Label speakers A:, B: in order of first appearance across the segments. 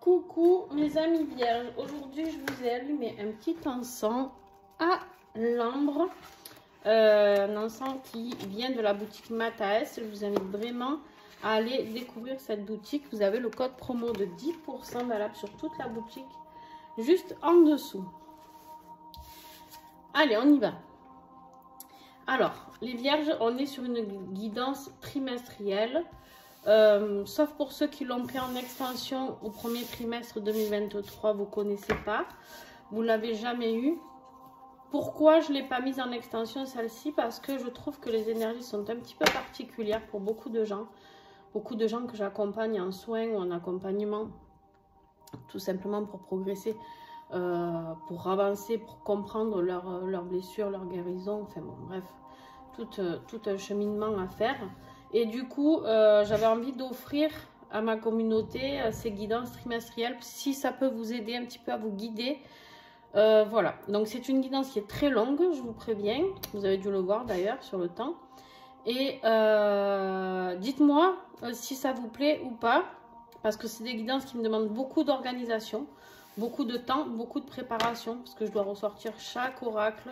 A: Coucou mes amis vierges, aujourd'hui je vous ai allumé un petit encens à l'ambre, un encens qui vient de la boutique Mataes. Je vous invite vraiment à aller découvrir cette boutique. Vous avez le code promo de 10% valable sur toute la boutique, juste en dessous. Allez, on y va. Alors, les vierges, on est sur une guidance trimestrielle. Sauf pour ceux qui l'ont pris en extension au premier trimestre 2023, vous ne connaissez pas, vous ne l'avez jamais eu. Pourquoi je ne l'ai pas mise en extension celle-ci? Parce que je trouve que les énergies sont un petit peu particulières pour beaucoup de gens que j'accompagne en soins ou en accompagnement, tout simplement pour progresser, pour avancer, pour comprendre leurs blessures, leurs guérisons, enfin bon, bref, tout un cheminement à faire. Et du coup, j'avais envie d'offrir à ma communauté ces guidances trimestrielles, si ça peut vous aider un petit peu à vous guider. Voilà, donc c'est une guidance qui est très longue, je vous préviens. Vous avez dû le voir d'ailleurs sur le temps. Et dites-moi si ça vous plaît ou pas, parce que c'est des guidances qui me demandent beaucoup d'organisation, beaucoup de temps, beaucoup de préparation, parce que je dois ressortir chaque oracle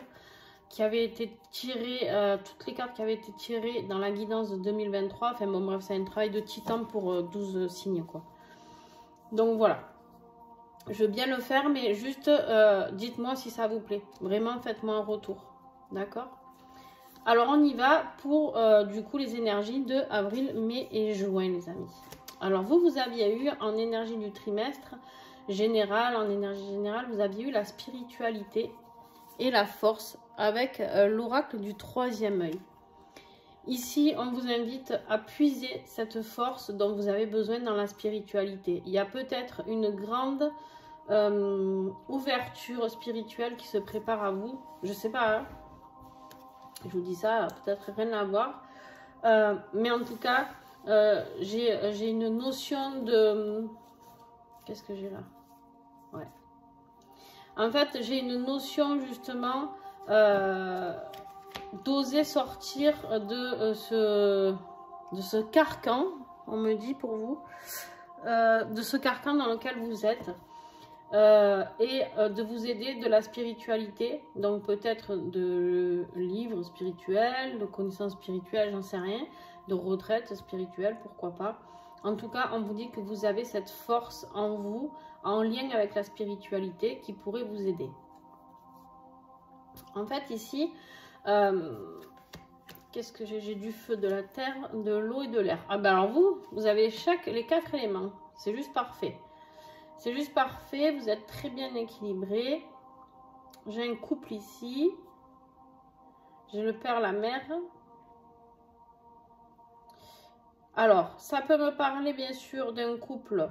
A: qui avait été tiré, toutes les cartes qui avaient été tirées dans la guidance de 2023. Enfin bon, bref, c'est un travail de titan pour 12 signes, quoi. Donc voilà. Je veux bien le faire, mais juste dites-moi si ça vous plaît. Vraiment, faites-moi un retour. D'accord? Alors, on y va pour, du coup, les énergies de avril, mai et juin, les amis. Alors, vous aviez eu en énergie du trimestre général, en énergie générale, vous aviez eu la spiritualité et la force avec l'oracle du troisième œil. Ici, on vous invite à puiser cette force dont vous avez besoin dans la spiritualité. Il y a peut-être une grande ouverture spirituelle qui se prépare à vous. Je sais pas, hein. Je vous dis ça, peut-être rien à voir. Mais en tout cas, j'ai une notion de... Qu'est-ce que j'ai là? Ouais. En fait, j'ai une notion justement d'oser sortir de ce carcan, on me dit pour vous, de ce carcan dans lequel vous êtes, et de vous aider de la spiritualité, donc peut-être de livres spirituels, de connaissances spirituelles, j'en sais rien, de retraite spirituelle, pourquoi pas. En tout cas, on vous dit que vous avez cette force en vous, en lien avec la spiritualité, qui pourrait vous aider. En fait, ici, qu'est-ce que j'ai du feu, de la terre, de l'eau et de l'air. Ah ben alors vous avez les 4 éléments. C'est juste parfait. C'est juste parfait. Vous êtes très bien équilibré. J'ai un couple ici. J'ai le père, la mère. Alors, ça peut me parler bien sûr d'un couple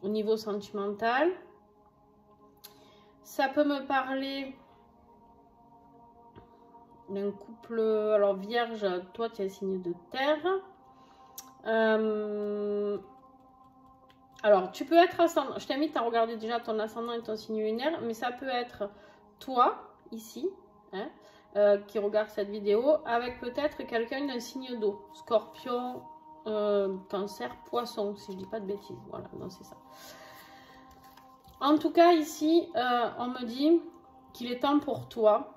A: au niveau sentimental. Ça peut me parler d'un couple, alors vierge, toi tu es un signe de terre. Alors, tu peux être ascendant, je t'invite à regarder déjà ton ascendant et ton signe lunaire, mais ça peut être toi, ici, hein, qui regarde cette vidéo, avec peut-être quelqu'un d'un signe d'eau, scorpion, cancer, poisson, si je dis pas de bêtises, voilà, non c'est ça. En tout cas, ici, on me dit qu'il est temps pour toi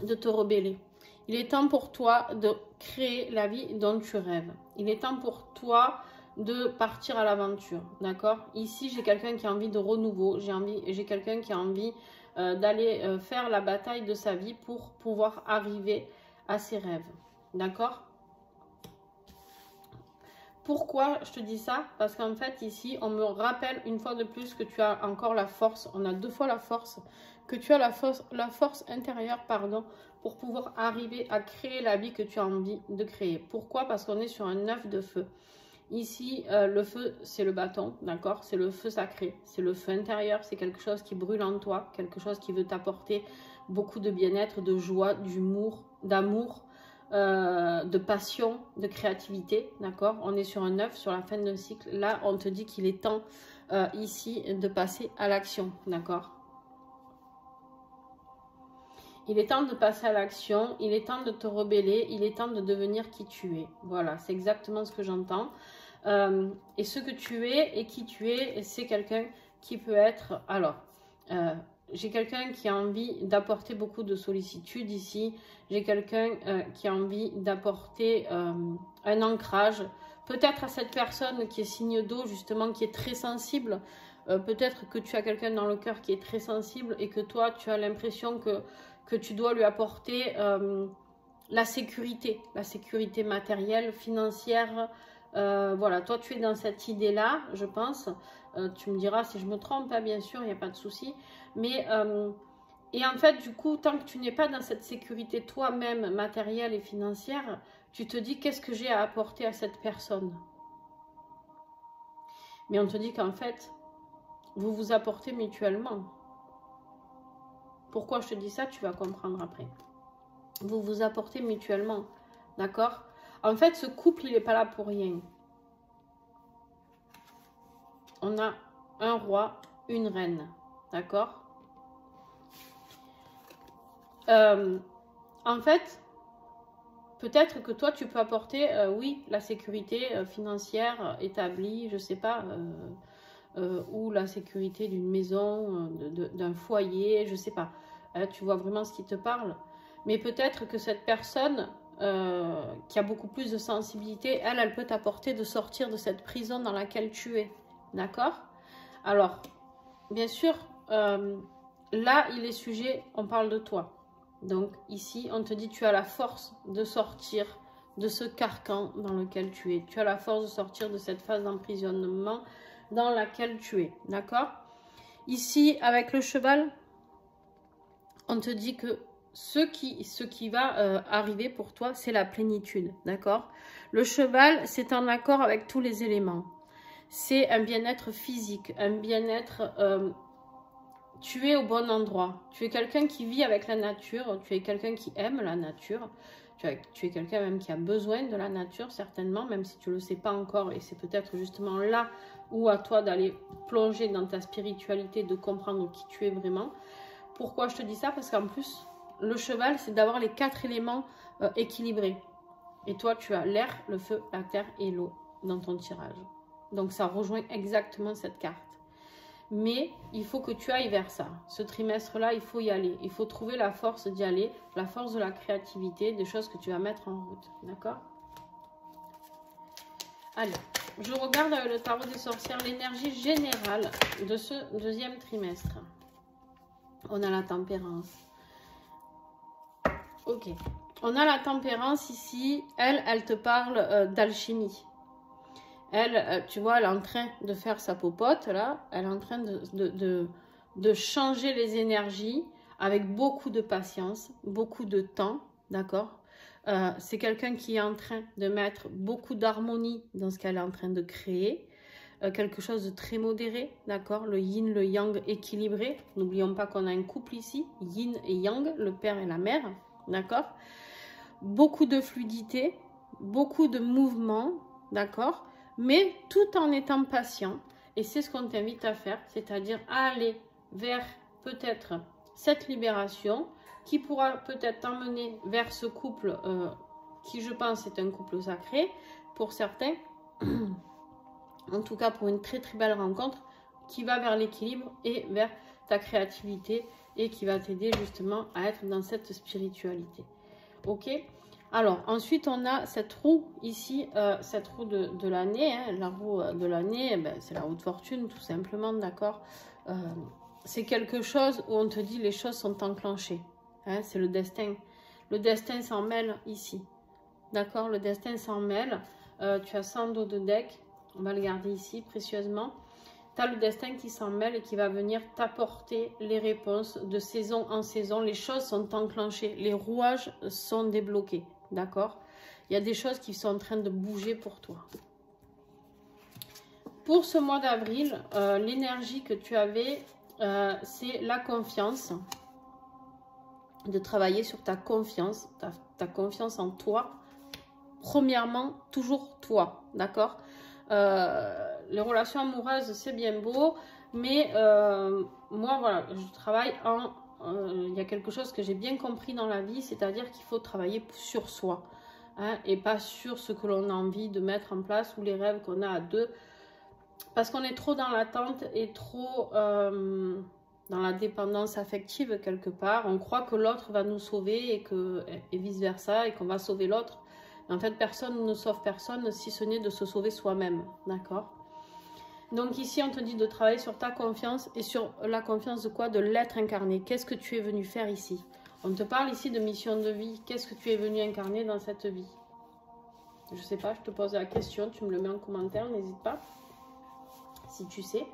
A: de te rebeller. Il est temps pour toi de créer la vie dont tu rêves. Il est temps pour toi de partir à l'aventure, d'accord? Ici, j'ai quelqu'un qui a envie de renouveau, j'ai quelqu'un qui a envie d'aller faire la bataille de sa vie pour pouvoir arriver à ses rêves, d'accord? Pourquoi je te dis ça? Parce qu'en fait, ici, on me rappelle une fois de plus que tu as encore la force, on a 2 fois la force, que tu as la force intérieure, pardon, pour pouvoir arriver à créer la vie que tu as envie de créer. Pourquoi? Parce qu'on est sur un 9 de feu. Ici, le feu, c'est le bâton, d'accord? C'est le feu sacré, c'est le feu intérieur, c'est quelque chose qui brûle en toi, quelque chose qui veut t'apporter beaucoup de bien-être, de joie, d'humour, d'amour, de passion, de créativité, d'accord? On est sur un 9, sur la fin d'un cycle. Là, on te dit qu'il est temps ici de passer à l'action, d'accord? Il est temps de passer à l'action, il est temps de te rebeller, il est temps de devenir qui tu es. Voilà, c'est exactement ce que j'entends. et ce que tu es et qui tu es. Et c'est quelqu'un qui peut être... Alors, j'ai quelqu'un qui a envie d'apporter beaucoup de sollicitude ici. J'ai quelqu'un qui a envie d'apporter un ancrage. Peut-être à cette personne qui est signe d'eau, justement, qui est très sensible. Peut-être que tu as quelqu'un dans le cœur qui est très sensible et que toi, tu as l'impression que tu dois lui apporter la sécurité matérielle, financière. Voilà, toi, tu es dans cette idée-là, je pense. Tu me diras si je me trompe, hein, bien sûr, il n'y a pas de souci. Mais, et en fait, du coup, tant que tu n'es pas dans cette sécurité toi-même, matérielle et financière, tu te dis, qu'est-ce que j'ai à apporter à cette personne? Mais on te dit qu'en fait, vous vous apportez mutuellement. Pourquoi je te dis ça? Tu vas comprendre après. Vous vous apportez mutuellement, d'accord? En fait, ce couple, il n'est pas là pour rien. On a un roi, une reine, d'accord? En fait, peut-être que toi, tu peux apporter, oui, la sécurité financière établie, je sais pas, ou la sécurité d'une maison, d'un foyer, je sais pas. Tu vois vraiment ce qui te parle. Mais peut-être que cette personne qui a beaucoup plus de sensibilité, elle peut t'apporter de sortir de cette prison dans laquelle tu es. D'accord? Alors, bien sûr, là, il est sujet, on parle de toi. Donc, ici, on te dit, tu as la force de sortir de ce carcan dans lequel tu es. Tu as la force de sortir de cette phase d'emprisonnement dans laquelle tu es. D'accord? Ici, avec le cheval, on te dit que ce qui va arriver pour toi, c'est la plénitude. D'accord? Le cheval, c'est en accord avec tous les éléments. C'est un bien-être physique, un bien-être... tu es au bon endroit. Tu es quelqu'un qui vit avec la nature. Tu es quelqu'un qui aime la nature. Tu es quelqu'un même qui a besoin de la nature, certainement, même si tu ne le sais pas encore. Et c'est peut-être justement là où à toi d'aller plonger dans ta spiritualité, de comprendre qui tu es vraiment. Pourquoi je te dis ça? Parce qu'en plus, le cheval, c'est d'avoir les 4 éléments équilibrés. Et toi, tu as l'air, le feu, la terre et l'eau dans ton tirage. Donc, ça rejoint exactement cette carte. Mais il faut que tu ailles vers ça. Ce trimestre-là, il faut y aller. Il faut trouver la force d'y aller, la force de la créativité, des choses que tu vas mettre en route. D'accord? Allez, je regarde avec le tarot des sorcières l'énergie générale de ce deuxième trimestre. On a la tempérance. Ok. On a la tempérance ici. Elle te parle d'alchimie. Elle, tu vois, elle est en train de faire sa popote, là. Elle est en train de changer les énergies avec beaucoup de patience, beaucoup de temps, d'accord? C'est quelqu'un qui est en train de mettre beaucoup d'harmonie dans ce qu'elle est en train de créer. Quelque chose de très modéré, d'accord? Le yin, le yang équilibré. N'oublions pas qu'on a un couple ici, yin et yang, le père et la mère, d'accord? Beaucoup de fluidité, beaucoup de mouvement, d'accord? Mais tout en étant patient, et c'est ce qu'on t'invite à faire, c'est-à-dire à aller vers peut-être cette libération qui pourra peut-être t'emmener vers ce couple qui, je pense, est un couple sacré pour certains, en tout cas pour une très très belle rencontre qui va vers l'équilibre et vers ta créativité et qui va t'aider justement à être dans cette spiritualité. Ok? Alors, ensuite, on a cette roue ici, cette roue de l'année. Hein, la roue de l'année, ben, c'est la roue de fortune, tout simplement, d'accord? C'est quelque chose où on te dit les choses sont enclenchées. Hein, c'est le destin. Le destin s'en mêle ici. D'accord? Le destin s'en mêle. Tu as 100 dos de deck. On va le garder ici précieusement. Tu as le destin qui s'en mêle et qui va venir t'apporter les réponses de saison en saison. Les choses sont enclenchées. Les rouages sont débloqués. D'accord? Il y a des choses qui sont en train de bouger pour toi. Pour ce mois d'avril, l'énergie que tu avais, c'est la confiance. De travailler sur ta confiance, ta confiance en toi. Premièrement, toujours toi. D'accord? Les relations amoureuses, c'est bien beau. Mais moi, voilà, je travaille en... il y a quelque chose que j'ai bien compris dans la vie, c'est-à-dire qu'il faut travailler sur soi. hein, et pas sur ce que l'on a envie de mettre en place ou les rêves qu'on a à deux. Parce qu'on est trop dans l'attente et trop dans la dépendance affective quelque part. On croit que l'autre va nous sauver et vice-versa, et qu'on va sauver l'autre. En fait, personne ne sauve personne si ce n'est de se sauver soi-même. D'accord? Donc ici, on te dit de travailler sur ta confiance et sur la confiance de quoi? De l'être incarné. Qu'est-ce que tu es venu faire ici? On te parle ici de mission de vie. Qu'est-ce que tu es venu incarner dans cette vie? Je ne sais pas, je te pose la question, tu me le mets en commentaire, n'hésite pas. Si tu sais.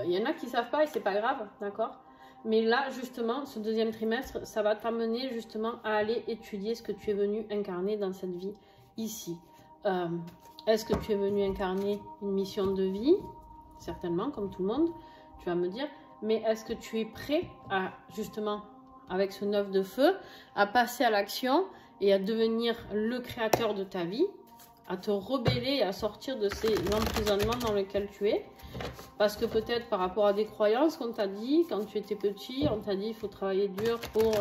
A: Il y en a qui ne savent pas et c'est pas grave, d'accord? Mais là, justement, ce deuxième trimestre, ça va t'amener justement à aller étudier ce que tu es venu incarner dans cette vie ici. Est-ce que tu es venu incarner une mission de vie? Certainement, comme tout le monde, tu vas me dire. Mais est-ce que tu es prêt à, justement, avec ce 9 de feu, à passer à l'action et à devenir le créateur de ta vie, à te rebeller et à sortir de ces emprisonnements dans lesquels tu es? Parce que peut-être par rapport à des croyances qu'on t'a dit quand tu étais petit, on t'a dit il faut travailler dur pour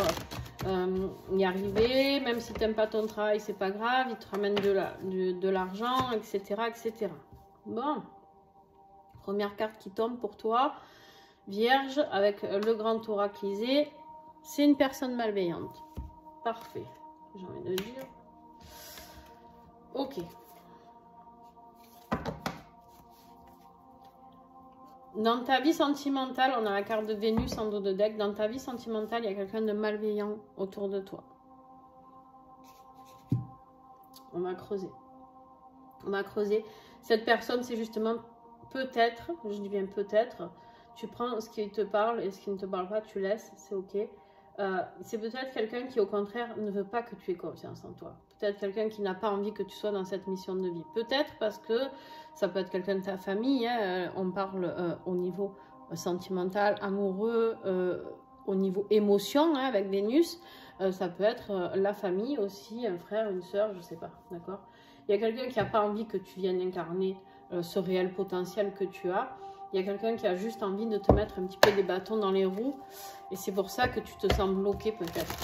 A: y arriver, même si tu n'aimes pas ton travail, c'est pas grave, il te ramène de l'argent, etc., etc. Bon, première carte qui tombe pour toi, Vierge, avec le grand oraclisé, c'est une personne malveillante. Parfait, j'ai envie de dire. Ok. Dans ta vie sentimentale, on a la carte de Vénus en dos de deck. Dans ta vie sentimentale, il y a quelqu'un de malveillant autour de toi. On va creuser. On va creuser. Cette personne, c'est justement peut-être, je dis bien peut-être, tu prends ce qui te parle et ce qui ne te parle pas, tu laisses, c'est ok. C'est peut-être quelqu'un qui, au contraire, ne veut pas que tu aies confiance en toi. Peut-être quelqu'un qui n'a pas envie que tu sois dans cette mission de vie. Peut-être parce que ça peut être quelqu'un de ta famille. Hein, on parle au niveau sentimental, amoureux, au niveau émotion, hein, avec Vénus. Ça peut être la famille aussi, un frère, une soeur, je ne sais pas. D'accord? Il y a quelqu'un qui n'a pas envie que tu viennes incarner ce réel potentiel que tu as. Il y a quelqu'un qui a juste envie de te mettre un petit peu des bâtons dans les roues. Et c'est pour ça que tu te sens bloqué peut-être.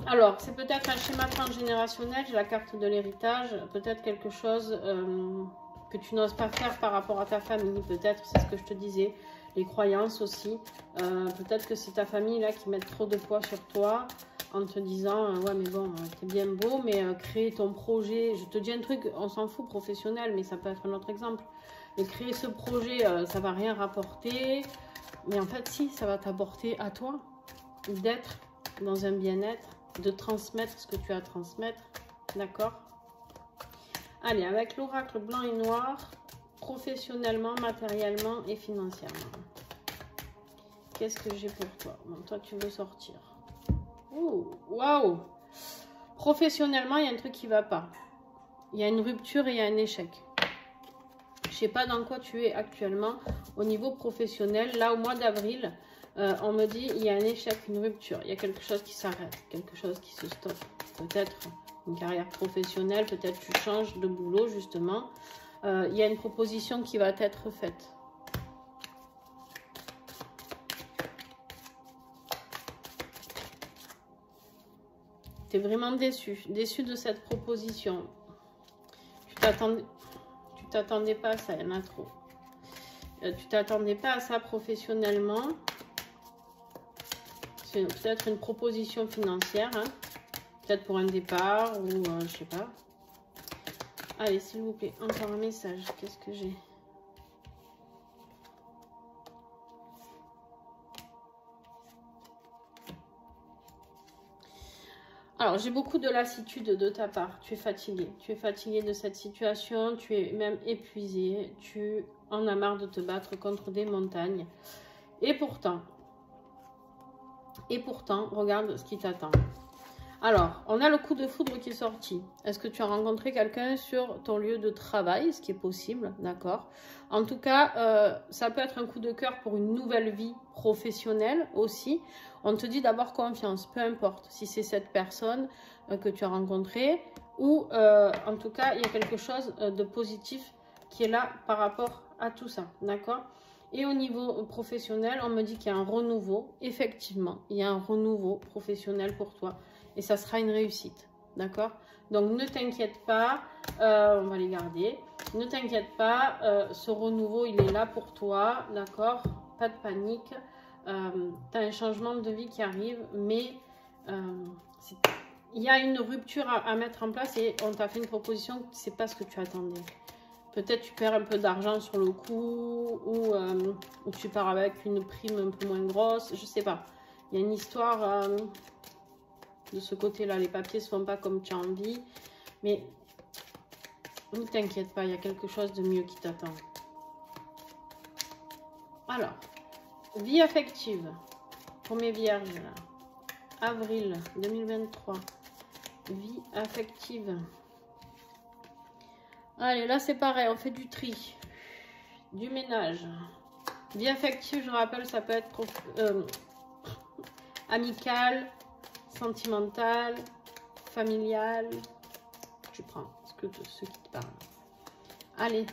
A: Alors, c'est peut-être un schéma transgénérationnel. J'ai la carte de l'héritage. Peut-être quelque chose que tu n'oses pas faire par rapport à ta famille. Peut-être, c'est ce que je te disais. Les croyances aussi. Peut-être que c'est ta famille là qui met trop de poids sur toi. En te disant, ouais mais bon, t'es bien beau, mais créer ton projet, je te dis un truc, on s'en fout, professionnel, mais ça peut être un autre exemple. Et créer ce projet, ça va rien rapporter, mais en fait si, ça va t'apporter à toi, d'être dans un bien-être, de transmettre ce que tu as à transmettre, d'accord? Allez, avec l'oracle blanc et noir, professionnellement, matériellement et financièrement. Qu'est-ce que j'ai pour toi? Bon, toi tu veux sortir. Waouh! Professionnellement, il y a un truc qui ne va pas. Il y a une rupture et il y a un échec. Je ne sais pas dans quoi tu es actuellement au niveau professionnel. Là, au mois d'avril, on me dit il y a un échec, une rupture. Il y a quelque chose qui s'arrête, quelque chose qui se stoppe. Peut-être une carrière professionnelle, peut-être tu changes de boulot, justement. Il y a une proposition qui va être faite. Tu es vraiment déçu de cette proposition. Tu t'attendais pas à ça, il y en a trop. Tu t'attendais pas à ça professionnellement. C'est peut-être une proposition financière, hein. Peut-être pour un départ ou je sais pas. Allez, s'il vous plaît, encore un message. Qu'est-ce que j'ai ? Alors, j'ai beaucoup de lassitude de ta part. Tu es fatigué. Tu es fatigué de cette situation. Tu es même épuisé. Tu en as marre de te battre contre des montagnes. Et pourtant, regarde ce qui t'attend. Alors, on a le coup de foudre qui est sorti. Est-ce que tu as rencontré quelqu'un sur ton lieu de travail? Ce qui est possible, d'accord. En tout cas, ça peut être un coup de cœur pour une nouvelle vie professionnelle aussi. On te dit d'avoir confiance, peu importe si c'est cette personne que tu as rencontrée ou en tout cas, il y a quelque chose de positif qui est là par rapport à tout ça, d'accord? Et au niveau professionnel, on me dit qu'il y a un renouveau. Effectivement, il y a un renouveau professionnel pour toi. Et ça sera une réussite, d'accord? Donc, ne t'inquiète pas, on va les garder. Ne t'inquiète pas, ce renouveau, il est là pour toi, d'accord? Pas de panique. Tu as un changement de vie qui arrive, mais il y a une rupture à mettre en place et on t'a fait une proposition, c'est pas ce que tu attendais. Peut-être tu perds un peu d'argent sur le coup ou tu pars avec une prime un peu moins grosse, je sais pas. Il y a une histoire de ce côté-là, les papiers ne se font pas comme tu as envie, mais ne t'inquiète pas, il y a quelque chose de mieux qui t'attend. Alors, vie affective, pour mes vierges, là. Avril 2023, vie affective. Allez, là c'est pareil, on fait du tri, du ménage. Vie affective, je rappelle, ça peut être amical, sentimental, familial. Tu prends ce qui te parle. Allez,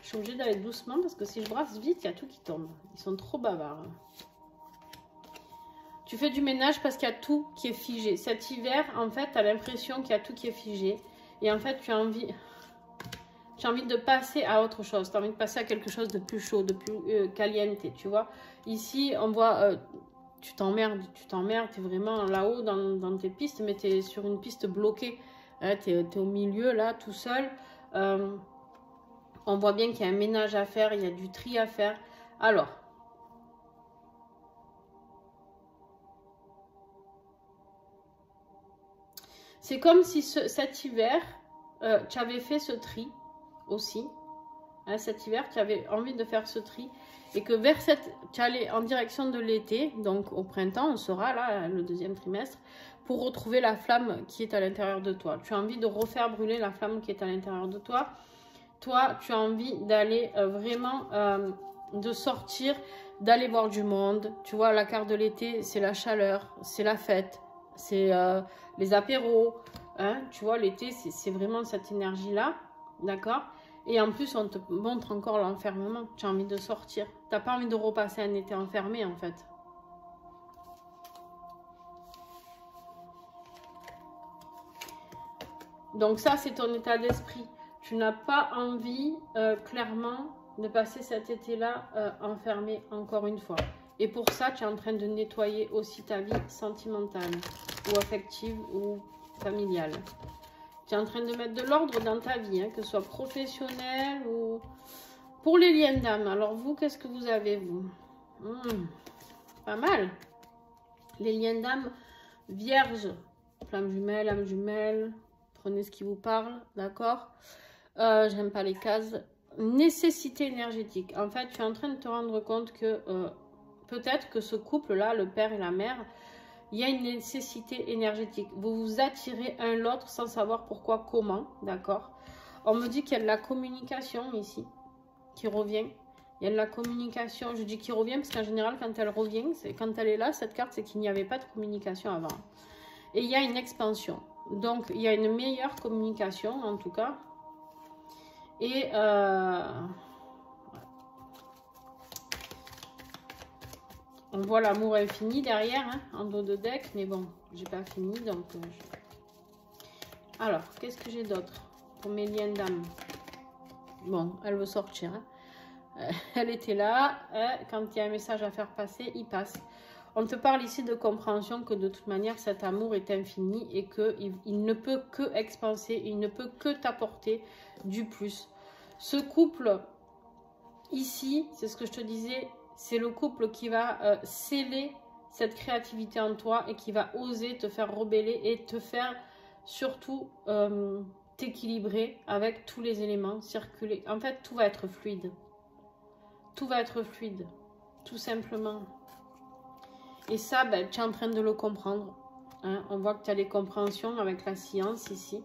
A: je suis obligée d'aller doucement parce que si je brasse vite, il y a tout qui tombe. Ils sont trop bavards. Tu fais du ménage parce qu'il y a tout qui est figé. Cet hiver, en fait, tu as l'impression qu'il y a tout qui est figé. Et en fait, tu as envie de passer à autre chose. Tu as envie de passer à quelque chose de plus chaud, de plus caliente, tu vois. Ici, on voit, tu t'emmerdes, tu es vraiment là-haut dans tes pistes, mais tu es sur une piste bloquée. Tu es au milieu, là, tout seul. On voit bien qu'il y a un ménage à faire, il y a du tri à faire. Alors, c'est comme si cet hiver, tu avais fait ce tri aussi. Hein, cet hiver, tu avais envie de faire ce tri. Et que tu allais en direction de l'été, donc au printemps, on sera là, le deuxième trimestre, pour retrouver la flamme qui est à l'intérieur de toi. Tu as envie de refaire brûler la flamme qui est à l'intérieur de toi. Toi, tu as envie d'aller vraiment, de sortir, d'aller voir du monde. Tu vois, la carte de l'été, c'est la chaleur, c'est la fête, c'est les apéros. Hein, tu vois, l'été, c'est vraiment cette énergie-là, d'accord? Et en plus, on te montre encore l'enfermement. Tu as envie de sortir. Tu n'as pas envie de repasser un été enfermé, en fait. Donc ça, c'est ton état d'esprit. Tu n'as pas envie, clairement, de passer cet été-là enfermé encore une fois. Et pour ça, tu es en train de nettoyer aussi ta vie sentimentale ou affective ou familiale. Tu es en train de mettre de l'ordre dans ta vie, hein, que ce soit professionnel ou pour les liens d'âme. Alors vous, qu'est-ce que vous avez, vous? Pas mal. Les liens d'âme, vierge, flamme jumelle, âme jumelle, prenez ce qui vous parle, d'accord? J'aime pas les cases. Nécessité énergétique. En fait, tu es en train de te rendre compte que peut-être que ce couple-là, le père et la mère, il y a une nécessité énergétique. Vous vous attirez un l'autre sans savoir pourquoi, comment, d'accord? On me dit qu'il y a de la communication ici, qui revient. Il y a de la communication, je dis qui revient parce qu'en général, quand elle revient, quand elle est là, cette carte, c'est qu'il n'y avait pas de communication avant. Et il y a une expansion. Donc, il y a une meilleure communication, en tout cas. Et on voit l'amour infini derrière, hein, en dos de deck, mais bon, j'ai pas fini, donc... Alors, qu'est-ce que j'ai d'autre pour mes liens d'âme? Bon, elle veut sortir, hein. Elle était là, hein, quand il y a un message à faire passer, il passe. On te parle ici de compréhension que de toute manière, cet amour est infini et qu'il ne peut que expanser, il ne peut que t'apporter du plus. Ce couple, ici, c'est ce que je te disais, c'est le couple qui va sceller cette créativité en toi et qui va oser te faire rebeller et te faire surtout t'équilibrer avec tous les éléments, circuler. En fait, tout va être fluide. Tout va être fluide, tout simplement. Et ça, ben, tu es en train de le comprendre. Hein. On voit que tu as les compréhensions avec la science ici.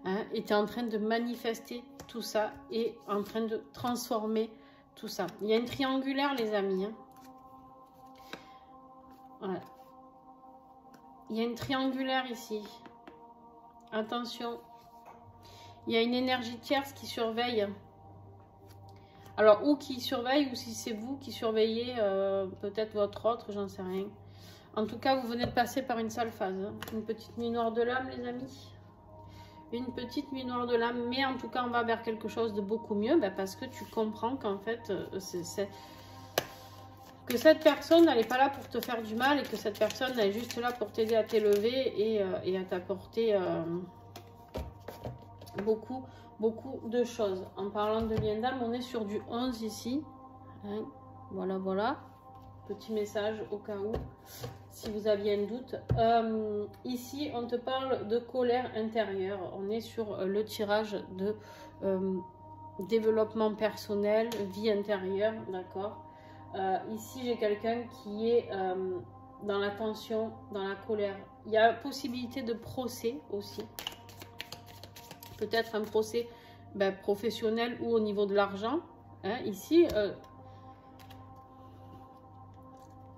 A: Hein, et tu es en train de manifester tout ça et en train de transformer tout ça. Il y a une triangulaire, les amis. Hein. Voilà. Il y a une triangulaire ici. Attention. Il y a une énergie tierce qui surveille. Alors, ou qui surveille, ou si c'est vous qui surveillez peut-être votre autre, j'en sais rien. En tout cas, vous venez de passer par une sale phase. Hein. Une petite nuit noire de l'âme, les amis. Une petite nuit noire de l'âme. Mais en tout cas, on va vers quelque chose de beaucoup mieux. Ben, parce que tu comprends qu'en fait, que cette personne, elle n'est pas là pour te faire du mal. Et que cette personne, elle est juste là pour t'aider à t'élever et à t'apporter beaucoup de choses. En parlant de lien d'âme, on est sur du 11 ici. Hein, voilà, voilà. Petit message au cas où, si vous aviez un doute. Ici, on te parle de colère intérieure. On est sur le tirage de développement personnel, vie intérieure, d'accord. Ici, j'ai quelqu'un qui est dans la tension, dans la colère. Il y a possibilité de procès aussi. Peut-être un procès professionnel ou au niveau de l'argent. Hein, ici,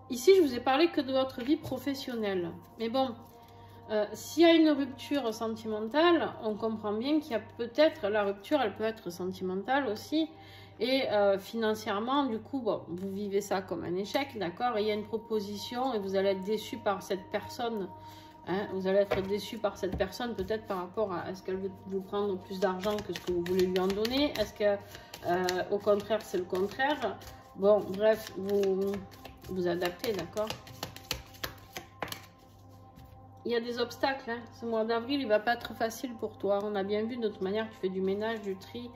A: je vous ai parlé que de votre vie professionnelle. Mais bon, s'il y a une rupture sentimentale, on comprend bien qu'il y a peut-être, la rupture, elle peut être sentimentale aussi. Et financièrement, du coup, bon, vous vivez ça comme un échec, d'accord. Et il y a une proposition et vous allez être déçu par cette personne. Hein, vous allez être déçu par cette personne, peut-être par rapport à est-ce qu'elle veut vous prendre plus d'argent que ce que vous voulez lui en donner. Est-ce que, au contraire, c'est le contraire. Bon, bref, vous adaptez, d'accord. Il y a des obstacles. Hein. Ce mois d'avril, il va pas être facile pour toi. On a bien vu, de toute manière, tu fais du ménage, du tri.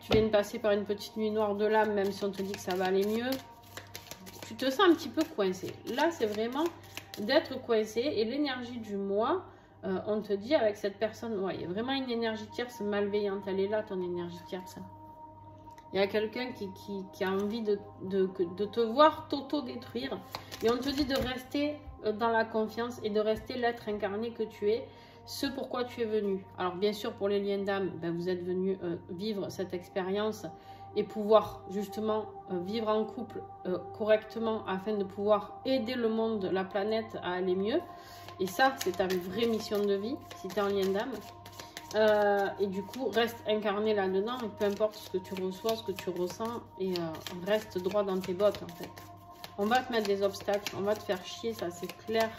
A: Tu viens de passer par une petite nuit noire de l'âme, même si on te dit que ça va aller mieux. Tu te sens un petit peu coincé. Là, c'est vraiment d'être coincé. Et l'énergie du mois, on te dit avec cette personne, ouais, il y a vraiment une énergie tierce malveillante. Elle est là, ton énergie tierce. Il y a quelqu'un qui a envie de te voir t'auto-détruire. Et on te dit de rester dans la confiance et de rester l'être incarné que tu es, ce pourquoi tu es venu. Alors bien sûr, pour les liens d'âme, vous êtes venu vivre cette expérience et pouvoir justement vivre en couple correctement afin de pouvoir aider le monde, la planète à aller mieux. Et ça, c'est ta vraie mission de vie, si tu es en lien d'âme. Et du coup, reste incarné là-dedans, et peu importe ce que tu reçois, ce que tu ressens, et reste droit dans tes bottes, en fait. On va te mettre des obstacles, on va te faire chier, ça c'est clair.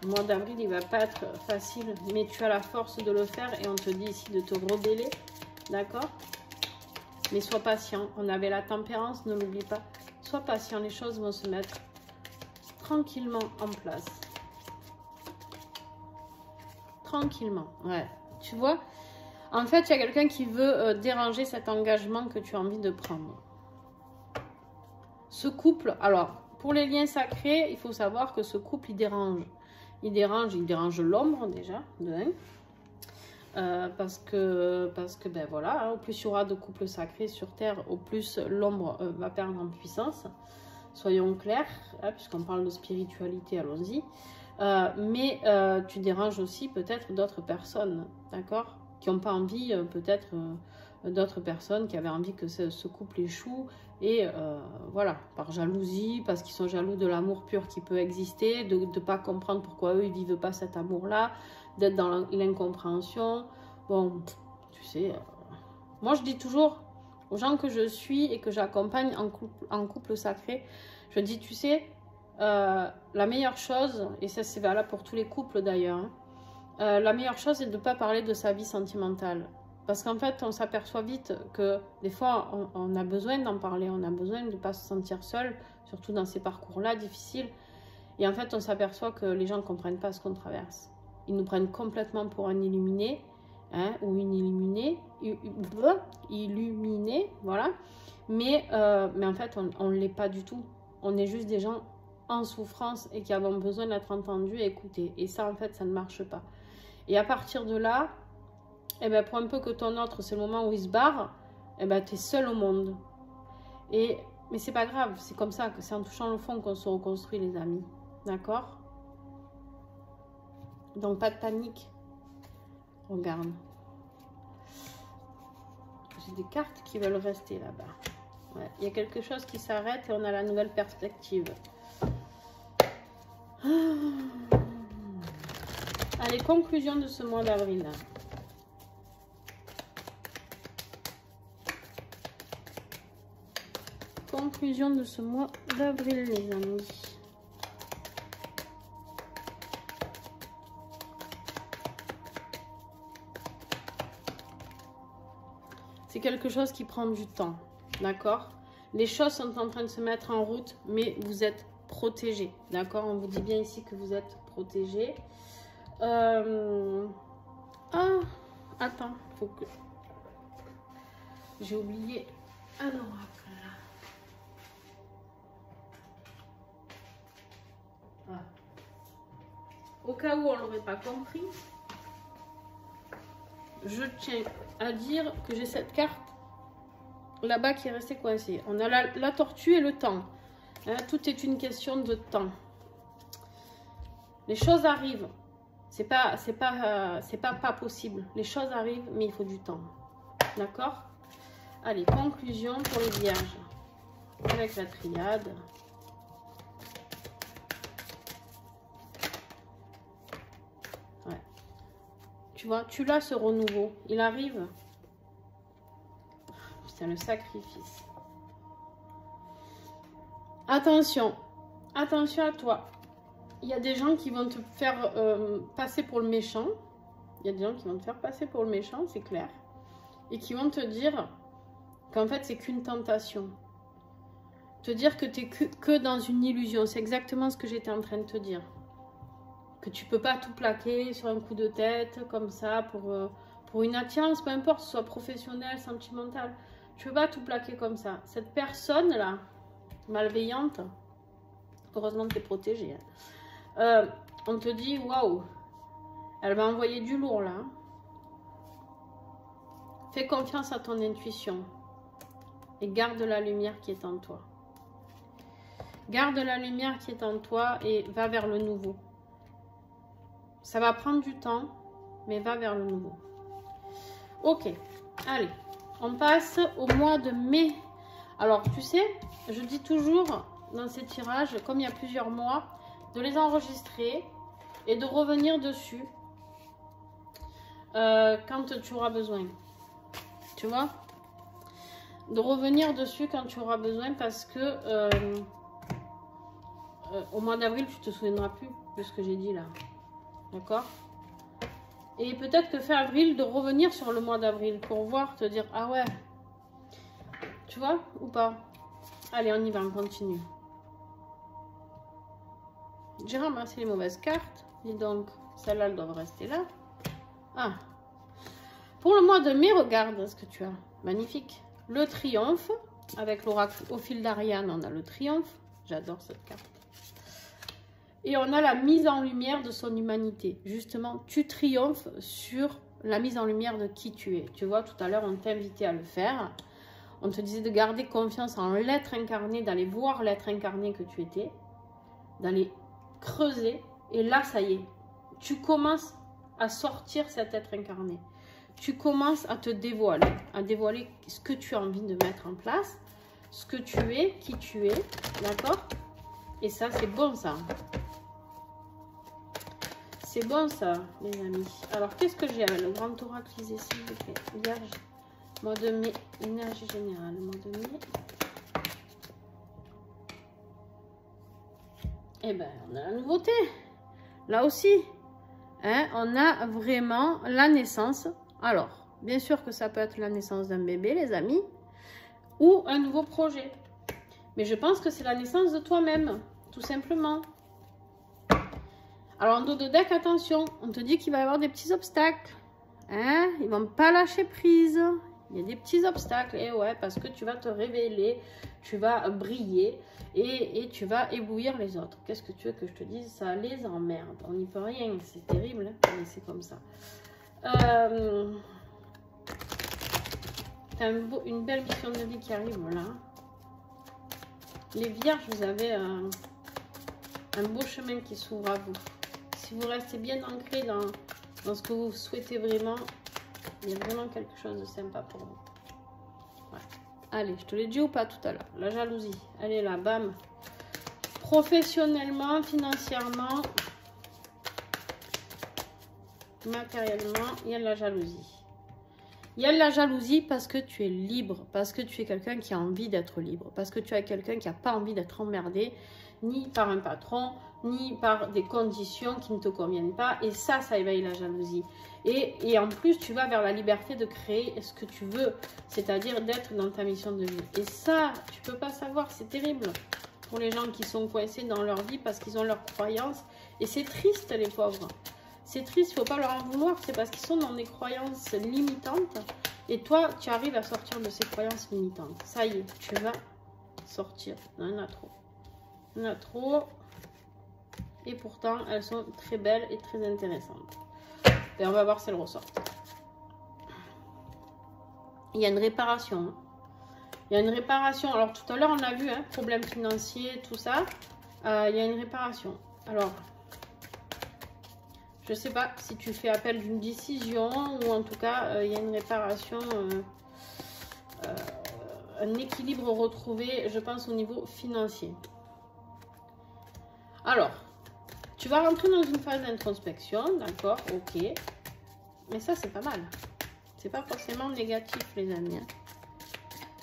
A: Le mois d'avril, il va pas être facile, mais tu as la force de le faire, et on te dit ici de te rebeller, d'accord? Mais sois patient, on avait la tempérance, ne l'oublie pas. Sois patient, les choses vont se mettre tranquillement en place. Tranquillement, ouais. Tu vois, en fait, il y a quelqu'un qui veut déranger cet engagement que tu as envie de prendre. Ce couple, alors, pour les liens sacrés, il faut savoir que ce couple, il dérange. Il dérange l'ombre déjà, de 1. Parce que ben voilà, hein, au plus il y aura de couples sacrés sur Terre, au plus l'ombre va perdre en puissance. Soyons clairs, hein, puisqu'on parle de spiritualité, allons-y. Mais tu déranges aussi peut-être d'autres personnes, d'accord, qui n'ont pas envie, peut-être d'autres personnes qui avaient envie que ce couple échoue, et voilà, par jalousie, parce qu'ils sont jaloux de l'amour pur qui peut exister, de ne pas comprendre pourquoi eux, ils ne vivent pas cet amour-là, d'être dans l'incompréhension. Bon, tu sais, moi je dis toujours aux gens que je suis et que j'accompagne en couple sacré, je dis, tu sais, la meilleure chose, et ça c'est valable pour tous les couples d'ailleurs, hein, la meilleure chose c'est de ne pas parler de sa vie sentimentale. Parce qu'en fait, on s'aperçoit vite que des fois, on a besoin d'en parler, on a besoin de ne pas se sentir seul, surtout dans ces parcours-là difficiles. Et en fait, on s'aperçoit que les gens ne comprennent pas ce qu'on traverse. Ils nous prennent complètement pour un illuminé, hein, ou une illuminée, voilà. Mais en fait, on ne l'est pas du tout. On est juste des gens en souffrance et qui avons besoin d'être entendus et écoutés. Et ça, en fait, ça ne marche pas. Et à partir de là, eh ben, pour un peu que ton autre, c'est le moment où il se barre, eh ben, tu es seul au monde. Mais c'est pas grave, c'est comme ça, que c'est en touchant le fond qu'on se reconstruit, les amis. D'accord? Donc, pas de panique. Regarde. J'ai des cartes qui veulent rester là-bas. Ouais. Il y a quelque chose qui s'arrête et on a la nouvelle perspective. Allez, conclusion de ce mois d'avril. conclusion de ce mois d'avril, les amis. C'est quelque chose qui prend du temps, d'accord? Les choses sont en train de se mettre en route, mais vous êtes protégés, d'accord? On vous dit bien ici que vous êtes protégés. Ah, attends, faut que... J'ai oublié un oracle là. Voilà. Au cas où on ne l'aurait pas compris, je tiens à dire que j'ai cette carte là-bas qui est restée coincée. On a la tortue et le temps. Hein, tout est une question de temps. Les choses arrivent. C'est pas possible. Les choses arrivent, mais il faut du temps. D'accord? Allez, conclusion pour les vierges. Avec la triade. Ouais. Tu vois, tu l'as ce renouveau. Il arrive. C'est le sacrifice. Attention. Attention à toi. Il y a des gens qui vont te faire passer pour le méchant. Il y a des gens qui vont te faire passer pour le méchant, c'est clair. Et qui vont te dire qu'en fait, c'est qu'une tentation. Te dire que tu n'es que dans une illusion. C'est exactement ce que j'étais en train de te dire. Que tu ne peux pas tout plaquer sur un coup de tête, comme ça, pour une attirance, peu importe, que ce soit professionnelle, sentimentale. Tu ne peux pas tout plaquer comme ça. Cette personne-là, malveillante, heureusement que tu es protégée. Hein. On te dit, waouh, elle va envoyer du lourd là. Fais confiance à ton intuition. Et garde la lumière qui est en toi. Garde la lumière qui est en toi et va vers le nouveau. Ça va prendre du temps, mais va vers le nouveau. Ok, allez, on passe au mois de mai. Alors, tu sais, je dis toujours dans ces tirages, comme il y a plusieurs mois, de les enregistrer et de revenir dessus quand tu auras besoin. Tu vois ? De revenir dessus quand tu auras besoin parce que au mois d'avril, tu te souviendras plus de ce que j'ai dit là. D'accord? Et peut-être que fin avril, de revenir sur le mois d'avril pour voir, te dire, ah ouais, tu vois ou pas? Allez, on y va, on continue. J'ai ramassé les mauvaises cartes. Et donc, celles-là, elles doivent rester là. Ah. Pour le mois de mai, regarde ce que tu as. Magnifique. Le triomphe. Avec l'oracle au fil d'Ariane, on a le triomphe. J'adore cette carte. Et on a la mise en lumière de son humanité. Justement, tu triomphes sur la mise en lumière de qui tu es. Tu vois, tout à l'heure, on t'invitait à le faire. On te disait de garder confiance en l'être incarné, d'aller voir l'être incarné que tu étais, d'aller creuser. Et là, ça y est, tu commences à sortir cet être incarné. Tu commences à te dévoiler ce que tu as envie de mettre en place, ce que tu es, qui tu es, d'accord? Et ça, c'est bon, ça. C'est bon, ça, les amis. Alors, qu'est-ce que j'ai avec le grand oraclisé, s'il vous plaît? Vierge, mois de mai, énergie générale, mois de mai. Eh bien, on a la nouveauté. Là aussi, hein, on a vraiment la naissance. Alors, bien sûr que ça peut être la naissance d'un bébé, les amis, ou un nouveau projet. Mais je pense que c'est la naissance de toi-même, tout simplement. Alors, en dos de deck, attention, on te dit qu'il va y avoir des petits obstacles. Hein? Ils ne vont pas lâcher prise. Il y a des petits obstacles. Et ouais, parce que tu vas te révéler, tu vas briller et tu vas éblouir les autres. Qu'est-ce que tu veux que je te dise? Ça les emmerde. On n'y peut rien. C'est terrible, hein, mais c'est comme ça. T'as une belle mission de vie qui arrive là. Les vierges, vous avez un beau chemin qui s'ouvre à vous. Si vous restez bien ancré dans ce que vous souhaitez vraiment, il y a vraiment quelque chose de sympa pour vous. Ouais. Allez, je te l'ai dit ou pas tout à l'heure? La jalousie, elle est là, bam. Professionnellement, financièrement, matériellement, il y a de la jalousie. Il y a de la jalousie parce que tu es libre, parce que tu es quelqu'un qui a envie d'être libre, parce que tu es quelqu'un qui n'a pas envie d'être emmerdé, ni par un patron, ni par des conditions qui ne te conviennent pas. Et ça éveille la jalousie. Et en plus, tu vas vers la liberté de créer ce que tu veux, c'est-à-dire d'être dans ta mission de vie. Et ça, tu peux pas savoir, c'est terrible pour les gens qui sont coincés dans leur vie parce qu'ils ont leurs croyances. Et c'est triste, les pauvres. C'est triste, il ne faut pas leur en vouloir, c'est parce qu'ils sont dans des croyances limitantes. Et toi, tu arrives à sortir de ces croyances limitantes. Ça y est, tu vas sortir. Non, il y en a trop. Il y en a trop. Et pourtant, elles sont très belles et très intéressantes. Et on va voir si elles ressortent. Il y a une réparation. Il y a une réparation. Alors, tout à l'heure, on a vu, hein, problème financier, tout ça. Il y a une réparation. Alors, je ne sais pas si tu fais appel d'une décision ou en tout cas, il y a une réparation, un équilibre retrouvé, je pense, au niveau financier. Alors, tu vas rentrer dans une phase d'introspection, d'accord, ok. Mais ça, c'est pas mal. C'est pas forcément négatif, les amis. Hein.